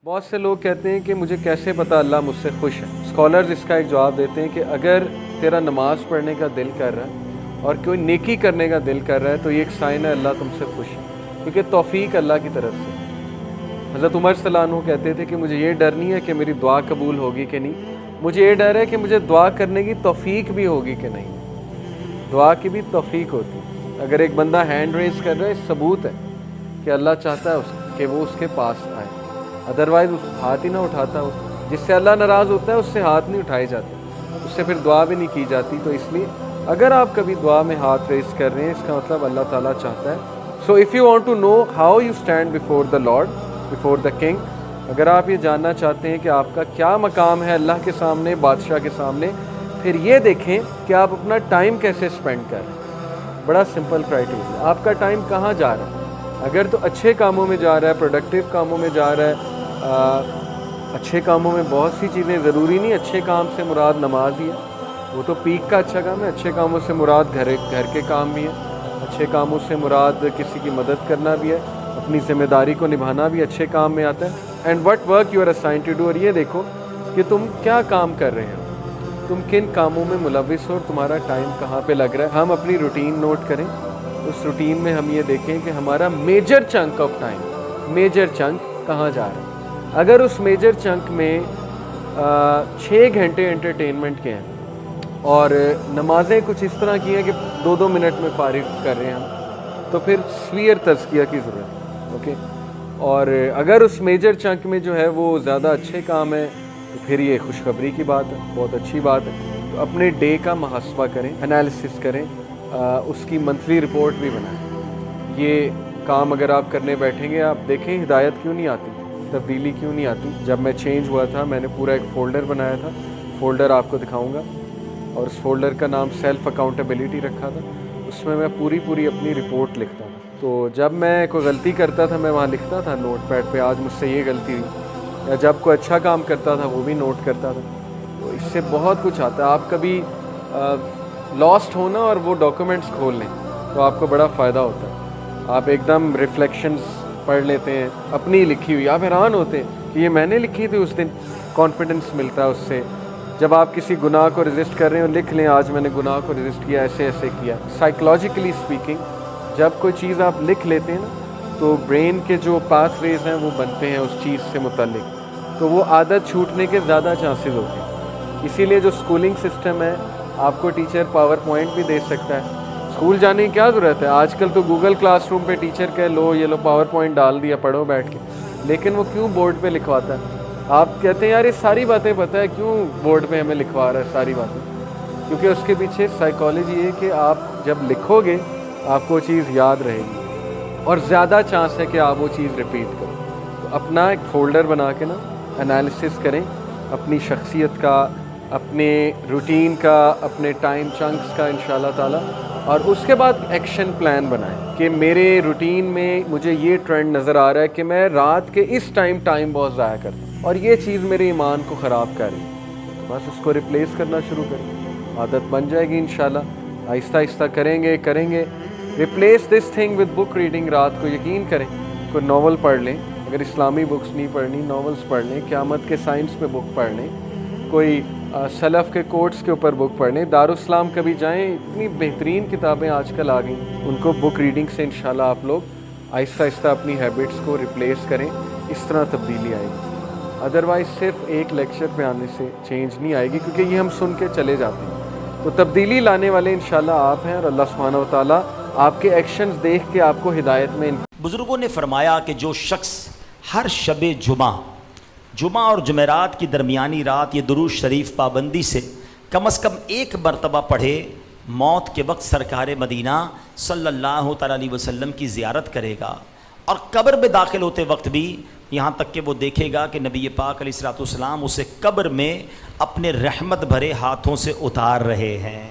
بہت سے لوگ کہتے ہیں کہ مجھے کیسے پتہ اللہ مجھ سے خوش ہے۔ اسکالرز اس کا ایک جواب دیتے ہیں کہ اگر تیرا نماز پڑھنے کا دل کر رہا ہے اور کوئی نیکی کرنے کا دل کر رہا ہے تو یہ ایک سائن ہے اللہ تم سے خوش ہے، کیونکہ توفیق اللہ کی طرف سے۔ حضرت عمر صلی اللہ عنہ کہتے تھے کہ مجھے یہ ڈر نہیں ہے کہ میری دعا قبول ہوگی کہ نہیں، مجھے یہ ڈر ہے کہ مجھے دعا کرنے کی توفیق بھی ہوگی کہ نہیں۔ دعا کی بھی توفیق ہوتی ہے۔ اگر ایک بندہ ہینڈ ریز کر رہا ہے، ثبوت ہے کہ اللہ چاہتا ہے کہ وہ اس کے پاس آئے، ادروائز اس ہاتھ ہی نہ اٹھاتا ہو۔ جس سے اللہ ناراض ہوتا ہے اس سے ہاتھ نہیں اٹھائے جاتے، اس سے پھر دعا بھی نہیں کی جاتی۔ تو اس لیے اگر آپ کبھی دعا میں ہاتھ ریز کر رہے ہیں، اس کا مطلب اللہ تعالیٰ چاہتا ہے۔ So if you want to know how you stand before the lord, before the king, اگر آپ یہ جاننا چاہتے ہیں کہ آپ کا کیا مقام ہے اللہ کے سامنے، بادشاہ کے سامنے، پھر یہ دیکھیں کہ آپ اپنا ٹائم کیسے اسپینڈ کر رہے ہیں۔ بڑا سمپل کرائٹیریا، آپ کا ٹائم کہاں جا رہا ہے۔ اگر تو اچھے کاموں میں جا رہا ہے، پروڈکٹیو کاموں میں جا رہا ہے، اچھے کاموں میں بہت سی چیزیں، ضروری نہیں اچھے کام سے مراد نماز ہی ہے، وہ تو پیک کا اچھا کام ہے۔ اچھے کاموں سے مراد گھر کے کام بھی ہیں، اچھے کاموں سے مراد کسی کی مدد کرنا بھی ہے، اپنی ذمہ داری کو نبھانا بھی اچھے کام میں آتا ہے۔ And what work you are assigned to do, اور یہ دیکھو کہ تم کیا کام کر رہے ہو، تم کن کاموں میں ملوث ہو اور تمہارا ٹائم کہاں پہ لگ رہا ہے۔ ہم اپنی روٹین نوٹ کریں، اس روٹین میں ہم یہ دیکھیں کہ ہمارا major chunk of time, major chunk کہاں جا رہا ہے۔ اگر اس میجر چنک میں 6 گھنٹے انٹرٹینمنٹ کے ہیں اور نمازیں کچھ اس طرح کی ہیں کہ 2-2 منٹ میں فارغ کر رہے ہیں ہم، تو پھر سویر تزکیہ کی ضرورت ہے، اوکے۔ اور اگر اس میجر چنک میں جو ہے وہ زیادہ اچھے کام ہیں تو پھر یہ خوشخبری کی بات ہے، بہت اچھی بات ہے۔ تو اپنے ڈے کا محاسبہ کریں، انالیسس کریں، اس کی منتھلی رپورٹ بھی بنائیں۔ یہ کام اگر آپ کرنے بیٹھیں گے، آپ دیکھیں ہدایت کیوں نہیں آتی، تبدیلی کیوں نہیں آتی۔ جب میں چینج ہوا تھا، میں نے پورا ایک فولڈر بنایا تھا، فولڈر آپ کو دکھاؤں گا، اور اس فولڈر کا نام سیلف اکاؤنٹیبلٹی رکھا تھا۔ اس میں پوری اپنی رپورٹ لکھتا تھا۔ تو جب میں کوئی غلطی کرتا تھا، میں وہاں لکھتا تھا نوٹ پیڈ پہ، آج مجھ سے یہ غلطی ہوئی، یا جب کوئی اچھا کام کرتا تھا وہ بھی نوٹ کرتا تھا۔ تو اس سے بہت کچھ آتا ہے۔ آپ کبھی لاسٹ ہونا اور وہ ڈاکومنٹس کھول لیں تو آپ کو بڑا فائدہ ہوتا ہے۔ آپ ایک دم ریفلیکشنز پڑھ لیتے ہیں اپنی لکھی ہوئی، آپ حیران ہوتے ہیں کہ یہ میں نے لکھی تھی اس دن۔ کانفیڈنس ملتا ہے اس سے۔ جب آپ کسی گناہ کو ریزسٹ کر رہے ہو، لکھ لیں آج میں نے گناہ کو ریزسٹ کیا، ایسے ایسے کیا۔ سائیکولوجیکلی اسپیکنگ، جب کوئی چیز آپ لکھ لیتے ہیں نا تو برین کے جو پاتھ ویز ہیں وہ بنتے ہیں اس چیز سے متعلق، تو وہ عادت چھوٹنے کے زیادہ چانسز ہوتے ہیں۔ اسی لیے جو اسکولنگ سسٹم ہے، آپ کو ٹیچر پاور پوائنٹ بھی دے سکتا ہے۔ اسکول جانے کی کیا ضرورت ہے، آج کل تو گوگل کلاس روم پہ ٹیچر کہ لو یہ لو پاور پوائنٹ ڈال دیا، پڑھو بیٹھ کے۔ لیکن وہ کیوں بورڈ پہ لکھواتا ہے؟ آپ کہتے ہیں یار یہ ساری باتیں پتہ ہے، کیوں بورڈ پہ ہمیں لکھوا رہا ہے ساری باتیں؟ کیونکہ اس کے پیچھے سائیکالوجی ہے کہ آپ جب لکھو گے آپ کو چیز یاد رہے گی اور زیادہ چانس ہے کہ آپ وہ چیز ریپیٹ کرو۔ تو اپنا ایک فولڈر بنا کے نا انالیسس کریں اپنی شخصیت کا، اپنے روٹین کا، اپنے ٹائم چنکس کا انشاءاللہ تعالی، اور اس کے بعد ایکشن پلان بنائیں کہ میرے روٹین میں مجھے یہ ٹرینڈ نظر آ رہا ہے کہ میں رات کے اس ٹائم بہت ضائع کرتا ہوں اور یہ چیز میرے ایمان کو خراب کر رہی ہے، تو بس اس کو ریپلیس کرنا شروع کریں، عادت بن جائے گی انشاءاللہ۔ آہستہ آہستہ کریں گے۔ Replace this thing with book reading. رات کو یقین کریں کوئی ناول پڑھ لیں، اگر اسلامی بکس نہیں پڑھنی ناولز پڑھ لیں، قیامت کے سائنس پہ بک پڑھ لیں، کوئی سلف کے کوٹس کے اوپر بک پڑھ لیں۔ دارالاسلام کبھی جائیں، اتنی بہترین کتابیں آج کل آ گئیں، ان کو بک ریڈنگ سے انشاءاللہ آپ لوگ آہستہ آہستہ اپنی ہیبٹس کو ریپلیس کریں، اس طرح تبدیلی آئے گی۔ ادروائز صرف ایک لیکچر پہ آنے سے چینج نہیں آئے گی، کیونکہ یہ ہم سن کے چلے جاتے ہیں۔ تو تبدیلی لانے والے انشاءاللہ آپ ہیں، اور اللہ سبحانہ و تعالیٰ آپ کے ایکشنز دیکھ کے آپ کو ہدایت میں۔ بزرگوں نے فرمایا کہ جو شخص ہر شب جمعہ اور جمعرات کی درمیانی رات یہ درود شریف پابندی سے کم از کم ایک مرتبہ پڑھے، موت کے وقت سرکار مدینہ صلی اللہ تعالیٰ علیہ وسلم کی زیارت کرے گا، اور قبر میں داخل ہوتے وقت بھی یہاں تک کہ وہ دیکھے گا کہ نبی پاک علیہ الصلوۃ والسلام اسے قبر میں اپنے رحمت بھرے ہاتھوں سے اتار رہے ہیں۔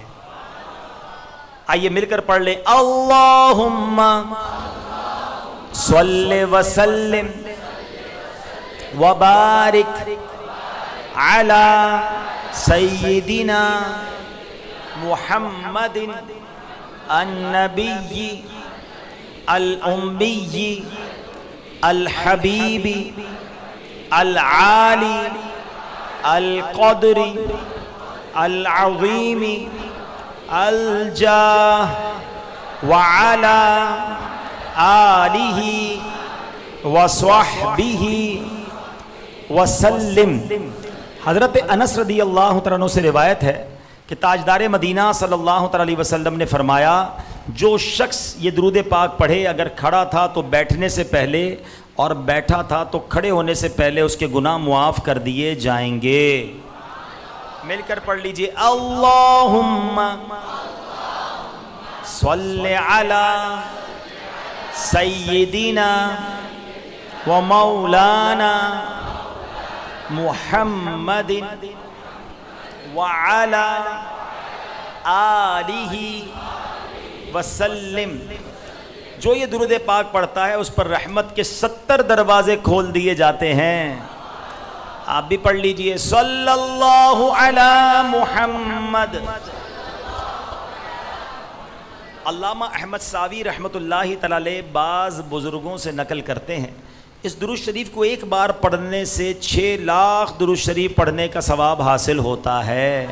آئیے مل کر پڑھ لیں، اللہم صلی وسلم وبارک علی سیدنا محمد النبی الامی الحبیب العالی القدر العظیم الجاہ وعلی آلہ وصحبہ وسلم۔ حضرت انس رضی اللہ تعالیٰ عنہ سے روایت ہے کہ تاجدار مدینہ صلی اللہ تعالیٰ علیہ وسلم نے فرمایا جو شخص یہ درود پاک پڑھے اگر کھڑا تھا تو بیٹھنے سے پہلے اور بیٹھا تھا تو کھڑے ہونے سے پہلے اس کے گناہ معاف کر دیے جائیں گے۔ مل کر پڑھ لیجئے اللہم صلی علی سیدنا و مولانا محمد وعلی آلہ وسلم۔ جو یہ درود پاک پڑھتا ہے اس پر رحمت کے 70 دروازے کھول دیے جاتے ہیں۔ آپ بھی پڑھ لیجئے صلی اللہ علی محمد۔ علامہ احمد ساوی رحمۃ اللہ تعالی علیہ بعض بزرگوں سے نقل کرتے ہیں اس درود شریف کو ایک بار پڑھنے سے 6 لاکھ درود شریف پڑھنے کا ثواب حاصل ہوتا ہے۔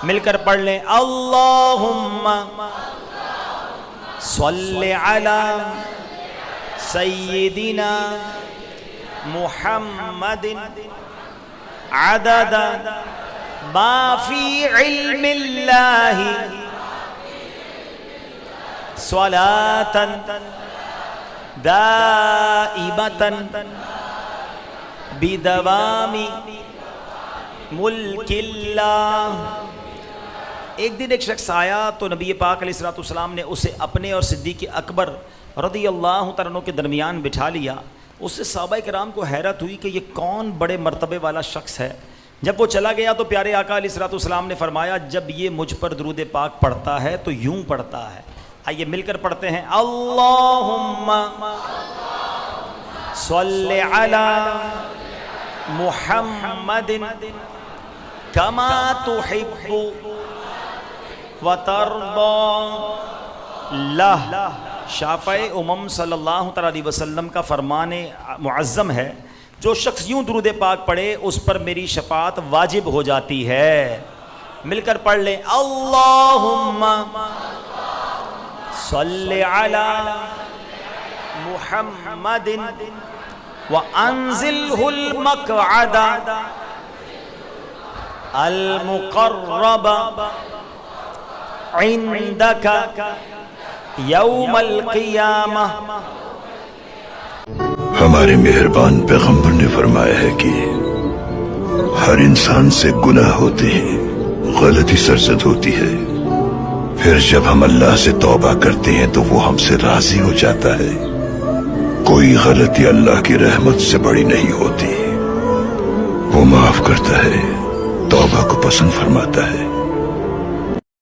مل کر پڑھ لیں اللہم صلی علی سیدنا محمد عدد ما فی علم اللہ صلاۃ دائمۃ بدوام ملک اللہ۔ ایک دن ایک شخص آیا تو نبی پاک علیہ الصلوۃ والسلام نے اسے اپنے اور صدیق اکبر رضی اللہ تعالیٰ عنہ کے درمیان بٹھا لیا۔ اس سے صحابہ کرام کو حیرت ہوئی کہ یہ کون بڑے مرتبے والا شخص ہے۔ جب وہ چلا گیا تو پیارے آقا علیہ الصلوۃ والسلام نے فرمایا جب یہ مجھ پر درود پاک پڑھتا ہے تو یوں پڑھتا ہے۔ آئیے مل کر پڑھتے ہیں اللہم صلی علی محمد کما تحب وترضى لہ۔ شافع امم صلی اللہ تعالیٰ علیہ وسلم کا فرمان معظم ہے جو شخص یوں درود پاک پڑھے اس پر میری شفاعت واجب ہو جاتی ہے۔ مل کر پڑھ لیں اللہم صلی علی محمد وانزلہ المقعد المقرب عندک یوم القیامہ۔ ہمارے مہربان پیغمبر نے فرمایا ہے کہ ہر انسان سے گناہ ہوتے ہیں، غلطی سرزد ہوتی ہے، پھر جب ہم اللہ سے توبہ کرتے ہیں تو وہ ہم سے راضی ہو جاتا ہے۔ کوئی غلطی اللہ کی رحمت سے بڑی نہیں ہوتی، وہ معاف کرتا ہے، توبہ کو پسند فرماتا ہے۔